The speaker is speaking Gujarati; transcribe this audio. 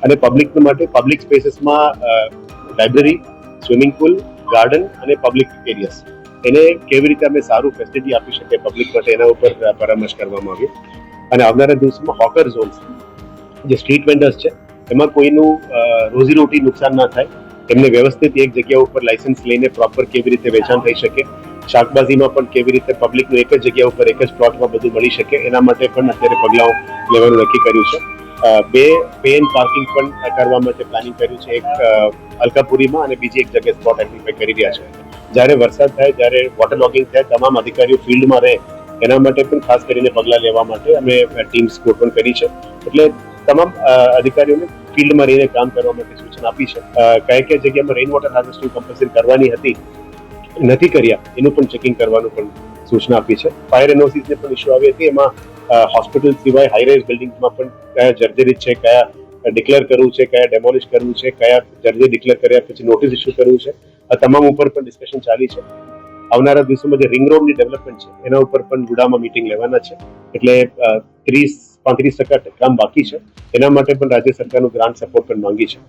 અને પબ્લિક માટે પબ્લિક સ્પેસીસમાં લાઇબ્રેરી, સ્વિમિંગ પુલ, ગાર્ડન અને પબ્લિક એરિયાસ એને કેવી રીતે અમે સારું ફેસિલિટી આપી શકીએ પબ્લિક માટે એના ઉપર પરામર્શ કરવામાં આવ્યો. અને આવનારા દિવસોમાં હોકર ઝોન્સ, જે સ્ટ્રીટ વેન્ડર્સ છે, એમાં કોઈનું રોજીરોટી નુકસાન ના થાય, એમને વ્યવસ્થિત એક જગ્યા ઉપર લાયસન્સ લઈને પ્રોપર કેવી રીતે વેચાણ થઈ શકે, શાકભાજીમાં પણ કેવી રીતે પબ્લિકનું એક જ જગ્યા ઉપર એક જ પ્લોટમાં બધું મળી શકે, એના માટે પણ અત્યારે પગલાઓ લેવાનું નક્કી કર્યું છે. બે પે એન્ડ પાર્કિંગ પણ કરવા માટે પ્લાનિંગ કર્યું છે, એક અલકાપુરીમાં અને બીજી એક જગ્યાએ સ્પોટ આઈડેન્ટિફાઈ કરી રહ્યા છે. જ્યારે વરસાદ થાય, જ્યારે વોટર લોગિંગ થાય, તમામ અધિકારીઓ ફિલ્ડમાં રહે એના માટે પણ ખાસ કરીને પગલાં લેવા માટે અમે ટીમ્સ ગોઠવણ કરી છે. એટલે તમામ અધિકારીઓને ફિલ્ડમાં રહીને કામ કરવા માટે સૂચના આપી છે. કઈ જગ્યામાં રેઇન વોટર હાર્વેસ્ટિંગ કમ્પલસરી કરવાની હતી, નથી કર્યા, એનું પણ ચેકિંગ કરવાનું પણ સૂચના આપી છે. ફાયર એનઓસીસને પણ ઇસ્યુ આવી હતી, એમાં હોસ્પિટલ સિવાય હાઈરાઇઝ બિલ્ડિંગમાં પણ કયા જર્જરિત છે, કયા ડિક્લેર કરવું છે, કયા ડેમોલિશ કરવું છે, કયા જર્જરી ડિક્લેર કર્યા પછી નોટિસ ઇસ્યુ કરવું છે, આ તમામ ઉપર પણ ડિસ્કશન ચાલી છે. આવનારા દિવસોમાં જે રિંગ રોડની ડેવલપમેન્ટ છે એના ઉપર પણ વુડામાં મીટિંગ લેવાના છે. એટલે 30-35% કામ બાકી છે, એના માટે પણ રાજ્ય સરકારનું ગ્રાન્ટ સપોર્ટ પણ માંગી છે.